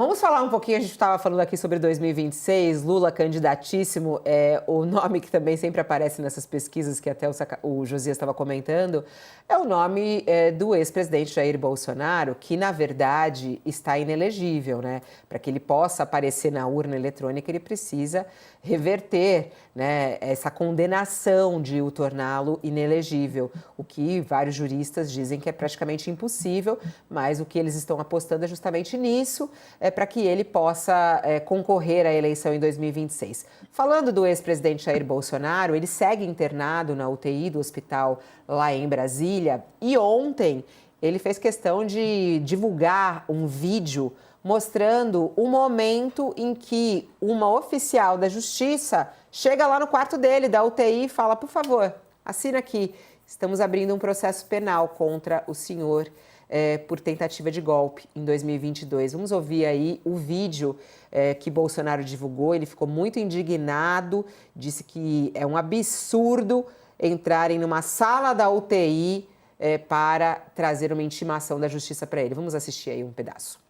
vamos falar um pouquinho, a gente estava falando aqui sobre 2026, Lula candidatíssimo, o nome que também sempre aparece nessas pesquisas, que até o Josias estava comentando, é o nome do ex-presidente Jair Bolsonaro, que na verdade está inelegível, né? Para que ele possa aparecer na urna eletrônica, ele precisa reverter, né, essa condenação de o torná-lo inelegível, o que vários juristas dizem que é praticamente impossível, mas o que eles estão apostando é justamente nisso, para que ele possa concorrer à eleição em 2026. Falando do ex-presidente Jair Bolsonaro, ele segue internado na UTI do hospital lá em Brasília e ontem ele fez questão de divulgar um vídeo mostrando o momento em que uma oficial da Justiça chega lá no quarto dele, da UTI, e fala, por favor, assina aqui, estamos abrindo um processo penal contra o senhor por tentativa de golpe em 2022. Vamos ouvir aí o vídeo que Bolsonaro divulgou. Ele ficou muito indignado, disse que é um absurdo entrarem numa sala da UTI para trazer uma intimação da Justiça para ele. Vamos assistir aí um pedaço.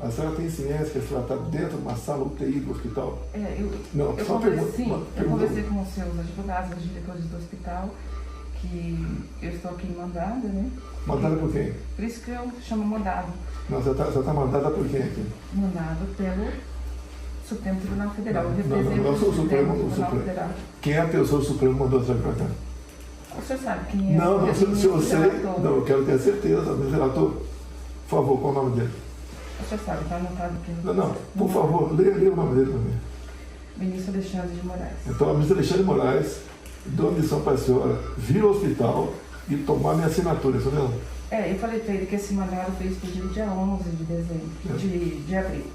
A senhora tem ciência que a senhora está dentro de uma sala UTI do hospital? Eu conversei com os seus advogados, os diretores do hospital, que eu estou aqui mandada, né? Mandada por quem? Por isso que eu chamo mandado. Não, você está mandada por quem aqui? Mandado pelo Supremo Tribunal Federal. Eu Não, represento o Supremo Federal. Quem é a pessoa do Supremo que mandou trazer para cá? O senhor sabe quem é? Não, se eu sei, não, eu quero ter certeza. Mas, relator, por favor, qual é o nome dele? O senhor sabe, está anotado aqui. Não, por favor, leia o nome dele para mim. Ministro Alexandre de Moraes. Então, a ministra Alexandre de Moraes deu a missão para a senhora vir ao hospital e tomar minha assinatura, isso mesmo? Eu falei para ele que esse mandado foi expedido dia 11 de dezembro, de abril.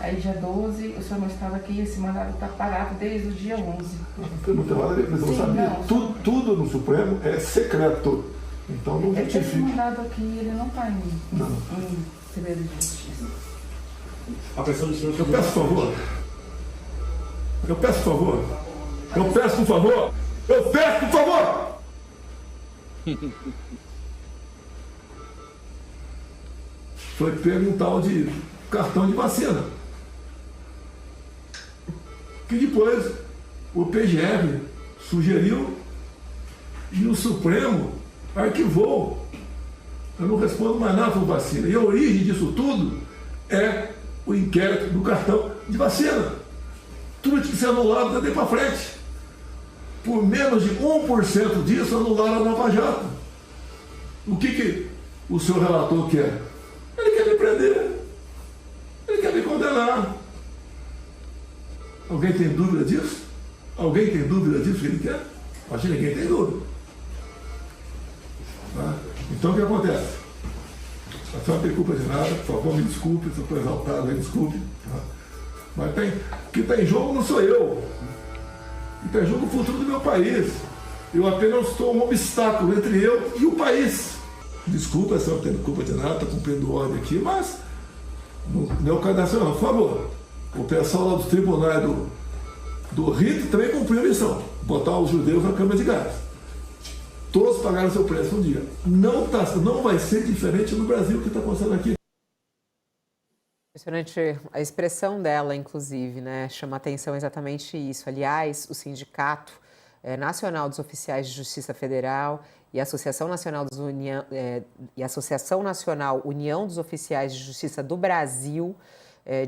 Aí dia 12, o senhor não estava aqui, esse mandado está parado desde o dia 11. Eu não tenho nada a ver com isso, eu sabia. Tudo no Supremo é secreto, então não justifica. Esse mandado aqui, ele não está em segredo de justiça. A pressão do senhor... Eu peço por favor. Eu peço por favor. Foi pego um tal de cartão de vacina. Que depois o PGR sugeriu e o Supremo arquivou. Eu não respondo mais nada sobre vacina. E a origem disso tudo é o inquérito do cartão de vacina. Tudo tinha que ser anulado daqui para frente. Por menos de 1% disso, anularam a Nova Jato. O que o seu relator quer? Ele quer me prender. Ele quer me condenar. Alguém tem dúvida disso? Alguém tem dúvida disso que ele quer? Acho que ninguém tem dúvida. Tá? Então o que acontece? A senhora não tem culpa de nada, por favor, me desculpe, se eu estou exaltado, me desculpe. Tá? Mas o que está em jogo não sou eu. O que está em jogo é o futuro do meu país. Eu apenas sou um obstáculo entre eu e o país. Desculpa, a senhora não tem culpa de nada, está cumprindo ordem aqui, mas não é o caso da senhora, por favor. O pessoal lá dos tribunais do Rio também cumpriu a missão, botar os judeus na cama de gás. Todos pagaram seu preço um dia. Não vai ser diferente no Brasil que está acontecendo aqui. Impressionante a expressão dela, inclusive, né? Chama atenção exatamente isso. Aliás, o Sindicato Nacional dos Oficiais de Justiça Federal e a Associação Nacional União dos Oficiais de Justiça do Brasil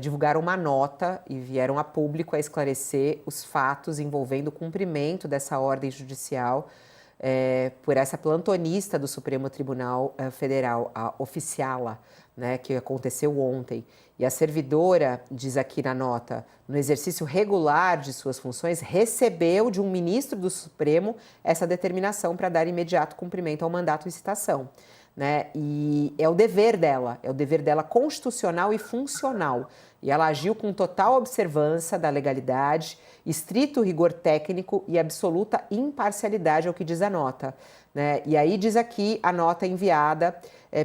divulgaram uma nota e vieram a público a esclarecer os fatos envolvendo o cumprimento dessa ordem judicial por essa plantonista do Supremo Tribunal Federal, a oficiala, né, que aconteceu ontem. E a servidora, diz aqui na nota, no exercício regular de suas funções, recebeu de um ministro do Supremo essa determinação para dar imediato cumprimento ao mandato em citação. Né? E é o dever dela constitucional e funcional. E ela agiu com total observância da legalidade, estrito rigor técnico e absoluta imparcialidade, é o que diz a nota. Né? E aí diz aqui a nota enviada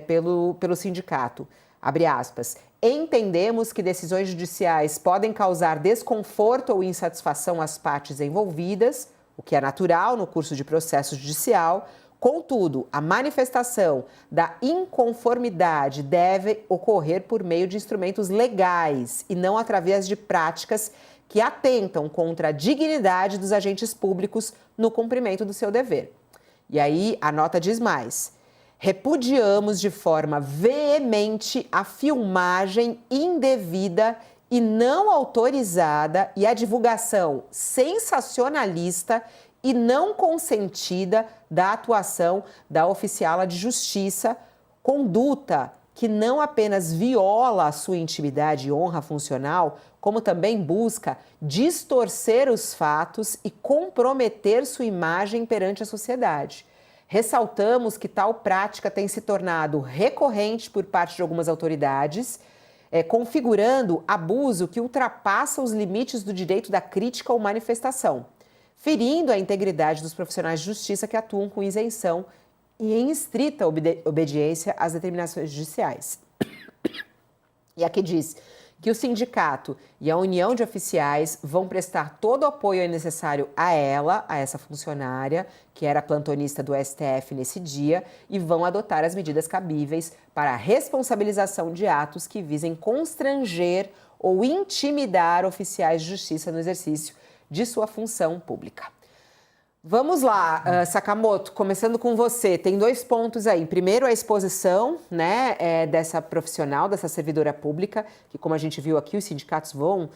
pelo sindicato, abre aspas, entendemos que decisões judiciais podem causar desconforto ou insatisfação às partes envolvidas, o que é natural no curso de processo judicial. Contudo, a manifestação da inconformidade deve ocorrer por meio de instrumentos legais e não através de práticas que atentam contra a dignidade dos agentes públicos no cumprimento do seu dever. E aí a nota diz mais: repudiamos de forma veemente a filmagem indevida e não autorizada e a divulgação sensacionalista e não consentida da atuação da oficiala de justiça, conduta que não apenas viola a sua intimidade e honra funcional, como também busca distorcer os fatos e comprometer sua imagem perante a sociedade. Ressaltamos que tal prática tem se tornado recorrente por parte de algumas autoridades, configurando abuso que ultrapassa os limites do direito da crítica ou manifestação, ferindo a integridade dos profissionais de justiça que atuam com isenção e em estrita obediência às determinações judiciais. E aqui diz que o sindicato e a união de oficiais vão prestar todo o apoio necessário a ela, a essa funcionária, que era plantonista do STF nesse dia, e vão adotar as medidas cabíveis para a responsabilização de atos que visem constranger ou intimidar oficiais de justiça no exercício de sua função pública. Vamos lá, Sakamoto, começando com você. Tem 2 pontos aí. Primeiro, a exposição, né, dessa profissional, dessa servidora pública, que, como a gente viu aqui, os sindicatos vão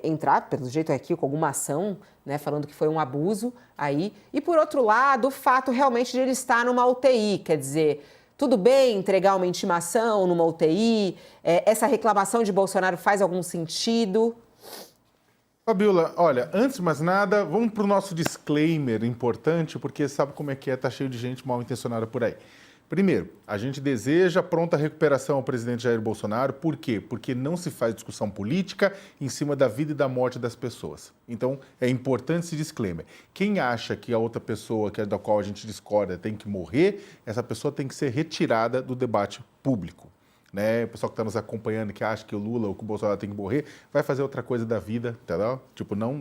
entrar, pelo jeito aqui, com alguma ação, né, falando que foi um abuso aí. E, por outro lado, o fato realmente de ele estar numa UTI, quer dizer, tudo bem entregar uma intimação numa UTI? Essa reclamação de Bolsonaro faz algum sentido? Fabiola, olha, antes de mais nada, vamos para o nosso disclaimer importante, porque sabe como é que tá cheio de gente mal intencionada por aí. Primeiro, a gente deseja pronta recuperação ao presidente Jair Bolsonaro. Por quê? Porque não se faz discussão política em cima da vida e da morte das pessoas. Então, é importante esse disclaimer. Quem acha que a outra pessoa, que é da qual a gente discorda, tem que morrer, essa pessoa tem que ser retirada do debate público. Né? O pessoal que está nos acompanhando, que acha que o Lula ou que o Bolsonaro tem que morrer, vai fazer outra coisa da vida, entendeu? Tipo, não,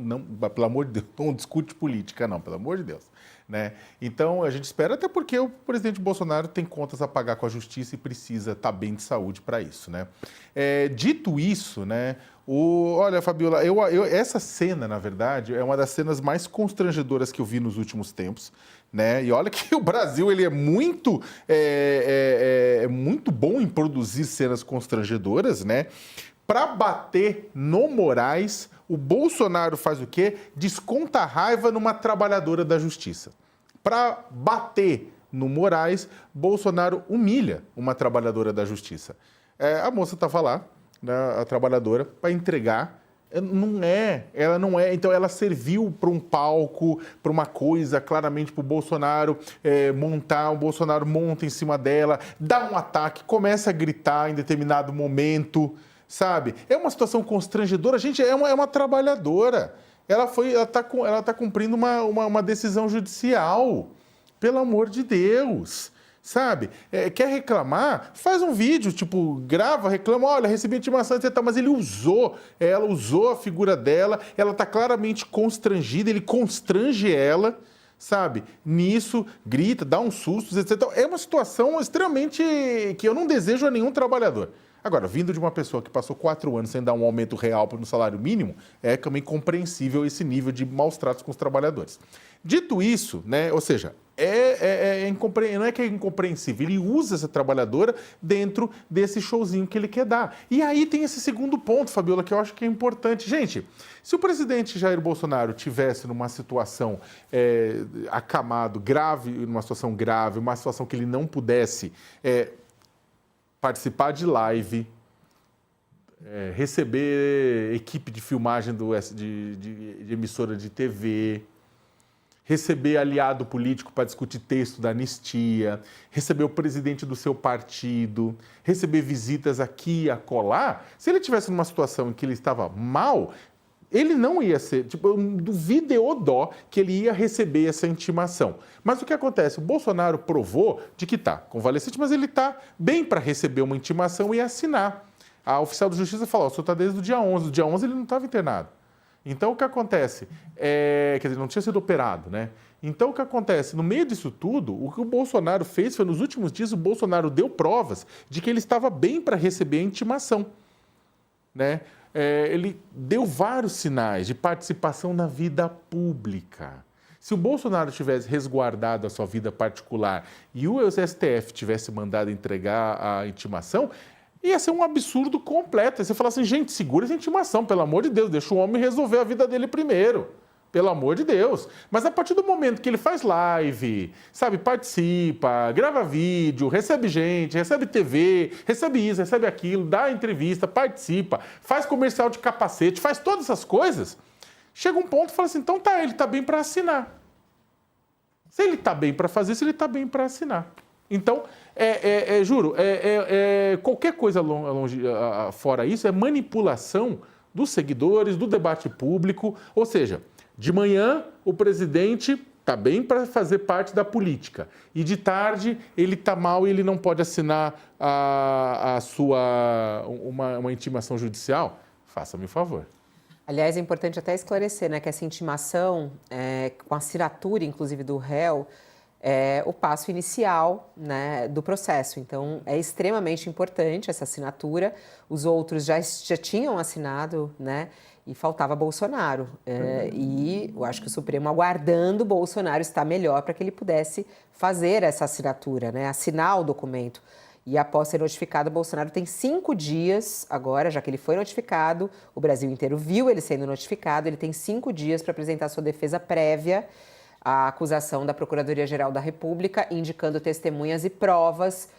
pelo amor de Deus, não discute política, não, pelo amor de Deus. Né? Então, a gente espera, até porque o presidente Bolsonaro tem contas a pagar com a justiça e precisa estar bem de saúde para isso. Né? Dito isso, né, olha, Fabiola, essa cena, na verdade, é uma das cenas mais constrangedoras que eu vi nos últimos tempos. Né? E olha que o Brasil ele é muito bom em produzir cenas constrangedoras, né? Para bater no Moraes, o Bolsonaro faz o quê? Desconta a raiva numa trabalhadora da justiça. Para bater no Moraes, Bolsonaro humilha uma trabalhadora da justiça. A moça estava lá, né, a trabalhadora, para entregar. Ela não é. Então, ela serviu para um palco, para uma coisa, claramente para o Bolsonaro montar. O Bolsonaro monta em cima dela, dá um ataque, começa a gritar em determinado momento, sabe? É uma situação constrangedora. Gente, é uma trabalhadora. Ela está cumprindo uma decisão judicial. Pelo amor de Deus. Sabe? Quer reclamar? Faz um vídeo, tipo, grava, reclama, olha, recebi intimação, etc. Mas ela usou a figura dela, ela está claramente constrangida, ele constrange ela, sabe? Nisso, grita, dá uns sustos, etc. É uma situação extremamente que eu não desejo a nenhum trabalhador. Agora, vindo de uma pessoa que passou 4 anos sem dar um aumento real no salário mínimo, é também compreensível esse nível de maus tratos com os trabalhadores. Dito isso, né, ou seja, não é que é incompreensível, ele usa essa trabalhadora dentro desse showzinho que ele quer dar. E aí tem esse segundo ponto, Fabiola, que eu acho que é importante. Gente, se o presidente Jair Bolsonaro tivesse numa situação acamado, grave, numa situação grave, uma situação que ele não pudesse participar de live, receber equipe de filmagem de emissora de TV, receber aliado político para discutir texto da anistia, receber o presidente do seu partido, receber visitas aqui e acolá, se ele tivesse numa situação em que ele estava mal, ele não ia ser, eu duvido o dó que ele ia receber essa intimação. Mas o que acontece? O Bolsonaro provou de que está convalescente, mas ele está bem para receber uma intimação e assinar. A oficial de justiça falou, o senhor está desde o dia 11, do dia 11 ele não estava internado. Então, o que acontece? Quer dizer, não tinha sido operado, né? Então, o que acontece? No meio disso tudo, o que o Bolsonaro fez foi, nos últimos dias, o Bolsonaro deu provas de que ele estava bem para receber a intimação, né? Ele deu vários sinais de participação na vida pública. Se o Bolsonaro tivesse resguardado a sua vida particular e o STF tivesse mandado entregar a intimação, ia ser um absurdo completo. Você fala assim, gente, segura essa intimação, pelo amor de Deus, deixa o homem resolver a vida dele primeiro. Pelo amor de Deus. Mas a partir do momento que ele faz live, sabe, participa, grava vídeo, recebe gente, recebe TV, recebe isso, recebe aquilo, dá entrevista, participa, faz comercial de capacete, faz todas essas coisas, chega um ponto e fala assim, então tá, ele tá bem para assinar. Se ele tá bem para fazer isso, ele tá bem para assinar. Então, juro, qualquer coisa fora isso é manipulação dos seguidores, do debate público, ou seja, de manhã o presidente está bem para fazer parte da política e de tarde ele está mal e ele não pode assinar uma intimação judicial. Faça-me o favor. Aliás, é importante até esclarecer, né, que essa intimação, com assinatura, inclusive, do réu, é o passo inicial, né, do processo. Então, é extremamente importante essa assinatura. Os outros já tinham assinado, né, e faltava Bolsonaro. E eu acho que o Supremo, aguardando Bolsonaro estar melhor para que ele pudesse fazer essa assinatura, né, assinar o documento. E após ser notificado, Bolsonaro tem 5 dias agora, já que ele foi notificado, o Brasil inteiro viu ele sendo notificado, ele tem 5 dias para apresentar sua defesa prévia à acusação da Procuradoria-Geral da República, indicando testemunhas e provas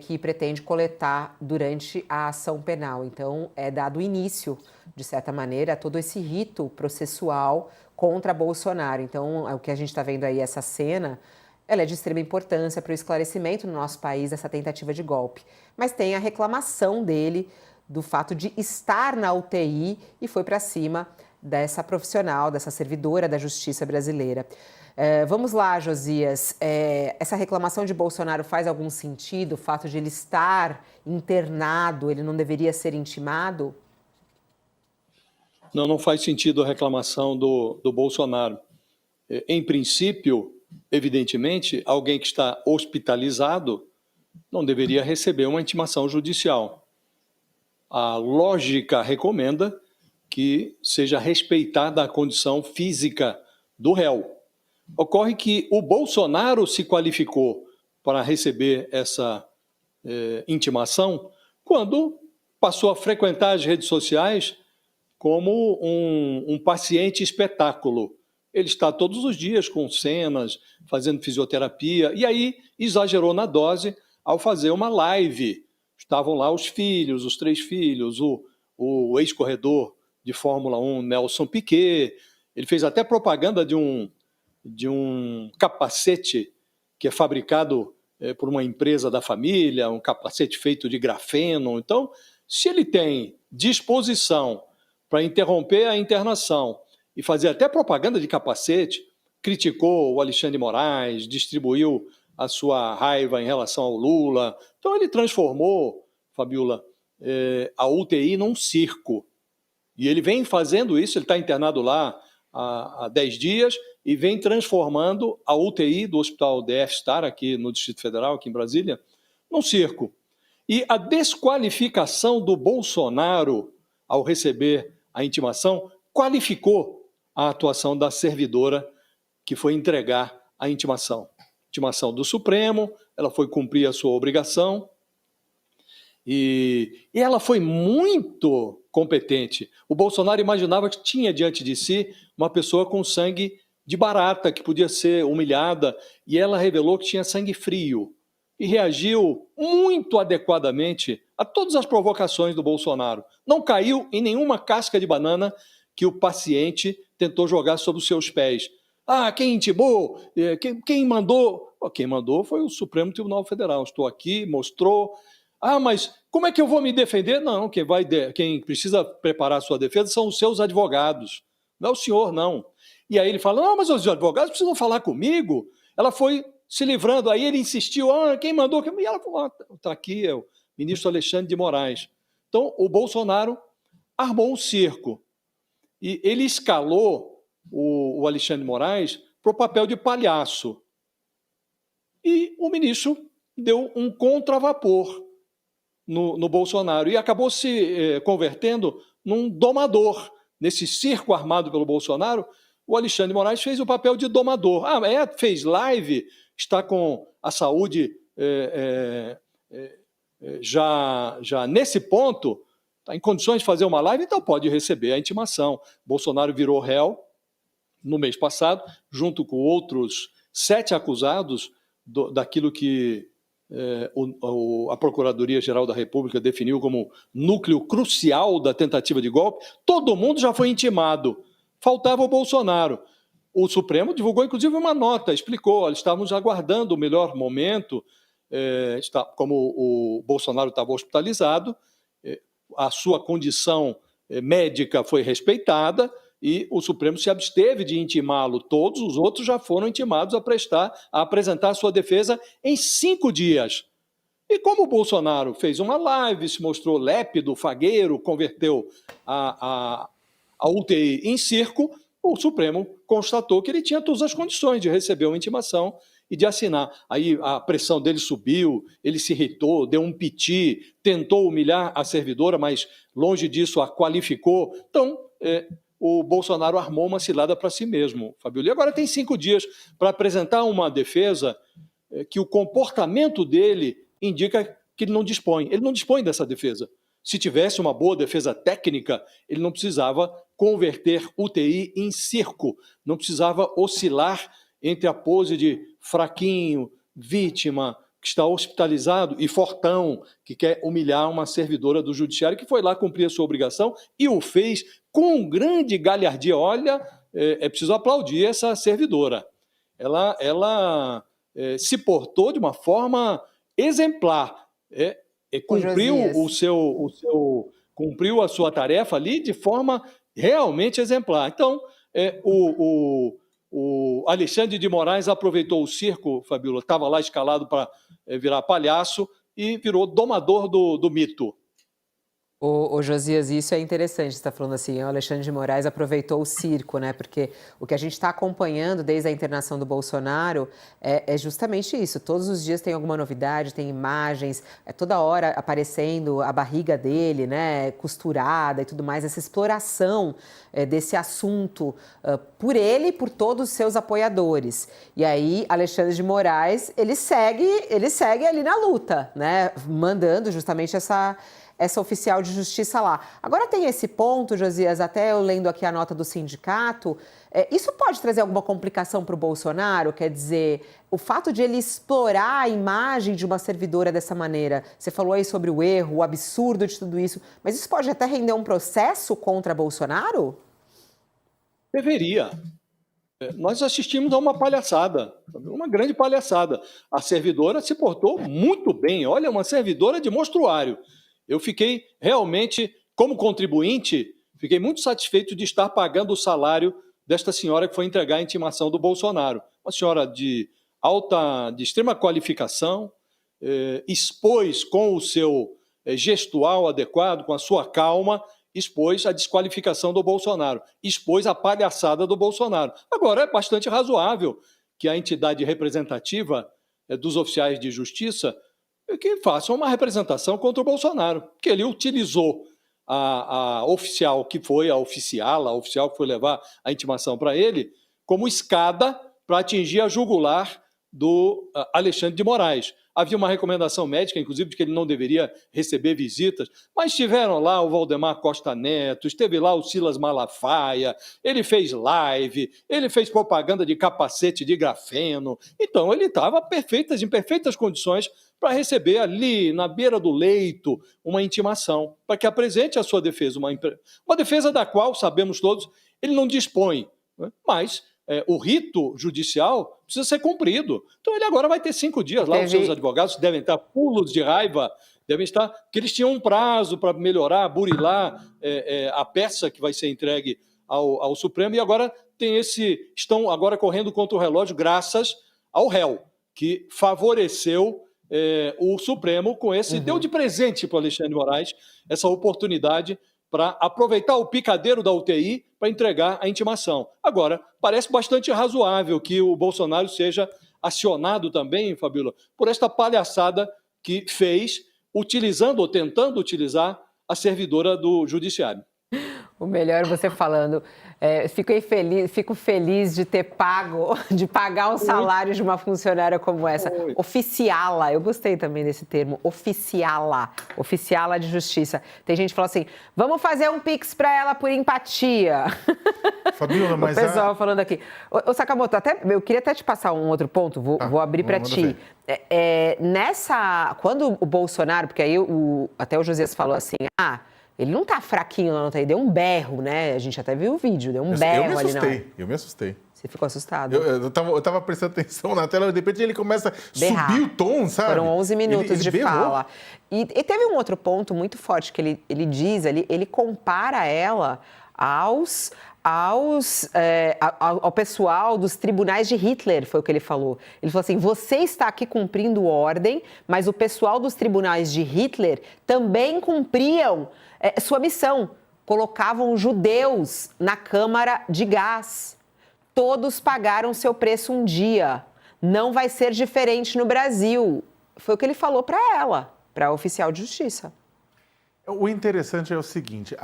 que pretende coletar durante a ação penal. Então, é dado início, de certa maneira, a todo esse rito processual contra Bolsonaro. Então, o que a gente está vendo aí, essa cena, ela é de extrema importância para o esclarecimento no nosso país dessa tentativa de golpe. Mas tem a reclamação dele do fato de estar na UTI e foi para cima dessa profissional, dessa servidora da Justiça brasileira. Vamos lá, Josias. Essa reclamação de Bolsonaro faz algum sentido? O fato de ele estar internado, ele não deveria ser intimado? Não faz sentido a reclamação do Bolsonaro. Em princípio, evidentemente, alguém que está hospitalizado não deveria receber uma intimação judicial. A lógica recomenda que seja respeitada a condição física do réu. Ocorre que o Bolsonaro se qualificou para receber essa intimação quando passou a frequentar as redes sociais como um paciente espetáculo. Ele está todos os dias com cenas, fazendo fisioterapia, e aí exagerou na dose ao fazer uma live. Estavam lá os filhos, os 3 filhos, o ex-corredor de Fórmula 1, Nelson Piquet. Ele fez até propaganda de um capacete que é fabricado por uma empresa da família, um capacete feito de grafeno. Então, se ele tem disposição para interromper a internação e fazer até propaganda de capacete, criticou o Alexandre de Moraes, distribuiu a sua raiva em relação ao Lula. Então, ele transformou, Fabiola, a UTI num circo. E ele vem fazendo isso, ele está internado lá há 10 dias e vem transformando a UTI do Hospital DF Star, aqui no Distrito Federal, aqui em Brasília, num circo. E a desqualificação do Bolsonaro ao receber a intimação qualificou a atuação da servidora que foi entregar a intimação. Intimação do Supremo, ela foi cumprir a sua obrigação e ela foi muito competente. O Bolsonaro imaginava que tinha diante de si uma pessoa com sangue de barata, que podia ser humilhada, e ela revelou que tinha sangue frio e reagiu muito adequadamente a todas as provocações do Bolsonaro. Não caiu em nenhuma casca de banana que o paciente tentou jogar sobre os seus pés. Quem intimou? Quem mandou? Quem mandou foi o Supremo Tribunal Federal. Estou aqui, mostrou. Mas como é que eu vou me defender? Não, quem precisa preparar a sua defesa são os seus advogados. Não é o senhor, não. E aí ele fala, mas os advogados precisam falar comigo. Ela foi se livrando, aí ele insistiu, quem mandou? E ela falou, está aqui, é o ministro Alexandre de Moraes. Então, o Bolsonaro armou um circo. E ele escalou o Alexandre de Moraes para o papel de palhaço. E o ministro deu um contravapor no Bolsonaro e acabou se convertendo num domador. Nesse circo armado pelo Bolsonaro, o Alexandre de Moraes fez o papel de domador. Fez live, está com a saúde já nesse ponto, está em condições de fazer uma live, então pode receber a intimação. Bolsonaro virou réu no mês passado, junto com outros 7 acusados daquilo que a Procuradoria-Geral da República definiu como núcleo crucial da tentativa de golpe. Todo mundo já foi intimado. Faltava o Bolsonaro. O Supremo divulgou, inclusive, uma nota, explicou, estávamos aguardando o melhor momento, como o Bolsonaro estava hospitalizado, a sua condição médica foi respeitada e o Supremo se absteve de intimá-lo. Todos os outros já foram intimados a apresentar a sua defesa em 5 dias. E como o Bolsonaro fez uma live, se mostrou lépido, fagueiro, converteu a UTI em circo, o Supremo constatou que ele tinha todas as condições de receber uma intimação e de assinar. Aí a pressão dele subiu, ele se irritou, deu um piti, tentou humilhar a servidora, mas longe disso a qualificou. Então, o Bolsonaro armou uma cilada para si mesmo, Fabíola. E agora tem 5 dias para apresentar uma defesa que o comportamento dele indica que ele não dispõe. Ele não dispõe dessa defesa. Se tivesse uma boa defesa técnica, ele não precisava converter UTI em circo, não precisava oscilar entre a pose de fraquinho, vítima, que está hospitalizado, e fortão, que quer humilhar uma servidora do judiciário, que foi lá cumprir a sua obrigação e o fez com grande galhardia. Olha, é preciso aplaudir essa servidora. Ela se portou de uma forma exemplar, cumpriu a sua tarefa ali de forma realmente exemplar. Então, o Alexandre de Moraes aproveitou o circo, Fabíola, estava lá escalado para virar palhaço e virou domador do mito. Ô Josias, isso é interessante, você está falando assim, o Alexandre de Moraes aproveitou o circo, né? Porque o que a gente está acompanhando desde a internação do Bolsonaro é justamente isso. Todos os dias tem alguma novidade, tem imagens, toda hora aparecendo a barriga dele, né? Costurada e tudo mais, essa exploração desse assunto por ele e por todos os seus apoiadores. E aí, Alexandre de Moraes, ele segue ali na luta, né? Mandando justamente essa oficial de justiça lá. Agora tem esse ponto, Josias, até eu lendo aqui a nota do sindicato, isso pode trazer alguma complicação para o Bolsonaro? Quer dizer, o fato de ele explorar a imagem de uma servidora dessa maneira, você falou aí sobre o erro, o absurdo de tudo isso, mas isso pode até render um processo contra Bolsonaro? Deveria. Nós assistimos a uma palhaçada, uma grande palhaçada. A servidora se portou muito bem, olha, uma servidora de monstruário. Eu fiquei realmente, como contribuinte, fiquei muito satisfeito de estar pagando o salário desta senhora que foi entregar a intimação do Bolsonaro. Uma senhora de extrema qualificação, expôs com o seu gestual adequado, com a sua calma, expôs a desqualificação do Bolsonaro, expôs a palhaçada do Bolsonaro. Agora, é bastante razoável que a entidade representativa dos oficiais de justiça que façam uma representação contra o Bolsonaro, que ele utilizou a oficial que foi a oficial que foi levar a intimação para ele, como escada para atingir a jugular do Alexandre de Moraes. Havia uma recomendação médica, inclusive, de que ele não deveria receber visitas, mas estiveram lá o Valdemar Costa Neto, esteve lá o Silas Malafaia, ele fez live, ele fez propaganda de capacete de grafeno, então ele estava em perfeitas condições para receber ali, na beira do leito, uma intimação, para que apresente a sua defesa, uma defesa da qual, sabemos todos, ele não dispõe, né? Mas o rito judicial precisa ser cumprido. Então ele agora vai ter 5 dias lá, os seus advogados devem estar pulos de raiva, porque eles tinham um prazo para melhorar, burilar a peça que vai ser entregue ao Supremo, e agora estão agora correndo contra o relógio graças ao réu, que favoreceu o Supremo com deu de presente para o Alexandre de Moraes essa oportunidade para aproveitar o picadeiro da UTI para entregar a intimação. Agora, parece bastante razoável que o Bolsonaro seja acionado também, Fabíola, por esta palhaçada que fez, utilizando ou tentando utilizar a servidora do Judiciário. O melhor você falando, fico feliz de ter pagar o salário de uma funcionária como essa. Oficiala, eu gostei também desse termo, oficiala de justiça. Tem gente que fala assim, vamos fazer um pix para ela por empatia. Fabíola, mas o pessoal falando aqui. Ô Sakamoto, eu queria até te passar um outro ponto, vou abrir para ti. Quando o Bolsonaro, porque aí até o Josias falou assim, ele não tá fraquinho lá, não tá aí, deu um berro, né? A gente até viu o vídeo, deu um berro ali na hora. Eu me assustei. Você ficou assustado? Eu tava prestando atenção na tela, de repente ele começa a subir o tom, sabe? Foram 11 minutos ele de berrou. fala. E teve um outro ponto muito forte que ele diz, ele compara ela ao pessoal dos tribunais de Hitler, foi o que ele falou. Ele falou assim, você está aqui cumprindo ordem, mas o pessoal dos tribunais de Hitler também cumpriam sua missão. Colocavam judeus na câmara de gás. Todos pagaram seu preço um dia. Não vai ser diferente no Brasil. Foi o que ele falou para ela, para a oficial de justiça. O interessante é o seguinte,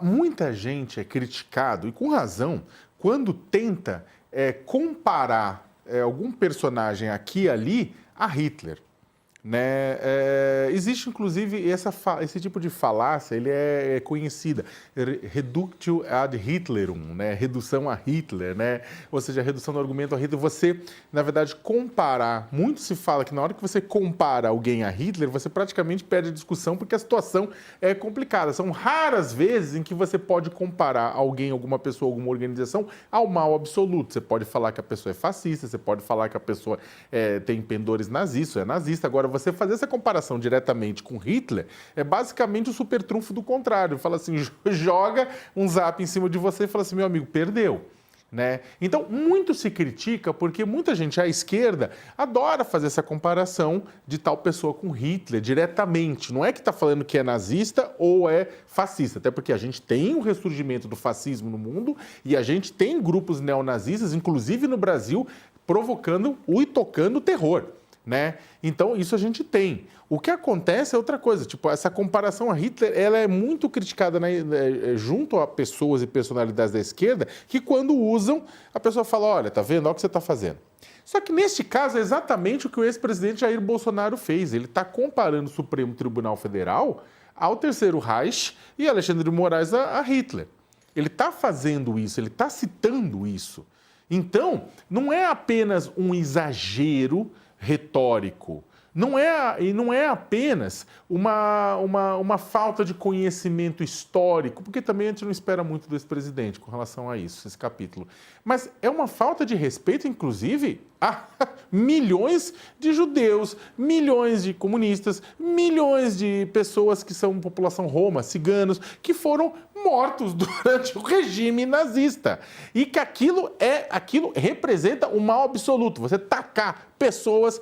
muita gente é criticado, e com razão, quando tenta comparar algum personagem aqui e ali a Hitler. Né? Existe, inclusive, esse tipo de falácia, ele é conhecida, reductio ad Hitlerum, né? Redução a Hitler, né? Ou seja, a redução do argumento a Hitler. Você, na verdade, comparar, muito se fala que na hora que você compara alguém a Hitler, você praticamente perde a discussão porque a situação é complicada. São raras vezes em que você pode comparar alguém, alguma pessoa, alguma organização ao mal absoluto. Você pode falar que a pessoa é fascista, você pode falar que a pessoa tem pendores nazistas, é nazista. Agora, você fazer essa comparação diretamente com Hitler é basicamente o super trunfo do contrário. Fala assim, joga um zap em cima de você e fala assim, meu amigo, perdeu. Né? Então, muito se critica porque muita gente à esquerda adora fazer essa comparação de tal pessoa com Hitler diretamente. Não é que está falando que é nazista ou é fascista, até porque a gente tem o ressurgimento do fascismo no mundo e a gente tem grupos neonazistas, inclusive no Brasil, provocando e tocando terror. Né? Então, isso a gente tem. O que acontece é outra coisa, tipo, essa comparação a Hitler, ela é muito criticada junto a pessoas e personalidades da esquerda, que quando usam, a pessoa fala, olha, tá vendo? Olha o que você está fazendo. Só que neste caso é exatamente o que o ex-presidente Jair Bolsonaro fez. Ele está comparando o Supremo Tribunal Federal ao Terceiro Reich e Alexandre de Moraes a Hitler. Ele está fazendo isso, ele está citando isso. Então, não é apenas um exagero retórico. Não é apenas uma falta de conhecimento histórico, porque também a gente não espera muito do ex-presidente com relação a isso, esse capítulo. Mas é uma falta de respeito, inclusive, a milhões de judeus, milhões de comunistas, milhões de pessoas que são população roma, ciganos, que foram mortos durante o regime nazista. E que aquilo representa o mal absoluto. Você tacar pessoas,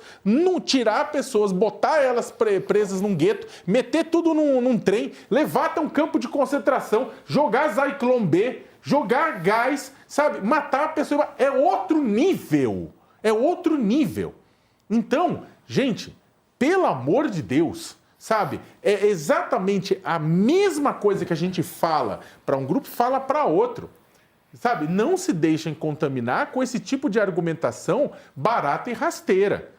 tirar pessoas, botar elas presas num gueto, meter tudo num trem, levar até um campo de concentração, jogar Zyklon B, jogar gás, sabe? Matar a pessoa. É outro nível. É outro nível. Então, gente, pelo amor de Deus, sabe? É exatamente a mesma coisa que a gente fala para um grupo, fala para outro. Sabe? Não se deixem contaminar com esse tipo de argumentação barata e rasteira.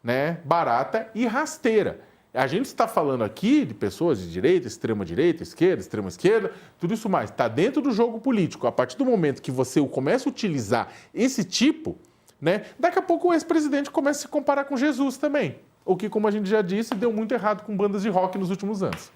Né? Barata e rasteira. A gente está falando aqui de pessoas de direita, extrema esquerda, tudo isso mais. Está dentro do jogo político. A partir do momento que você começa a utilizar esse tipo, né, daqui a pouco o ex-presidente começa a se comparar com Jesus também. O que, como a gente já disse, deu muito errado com bandas de rock nos últimos anos.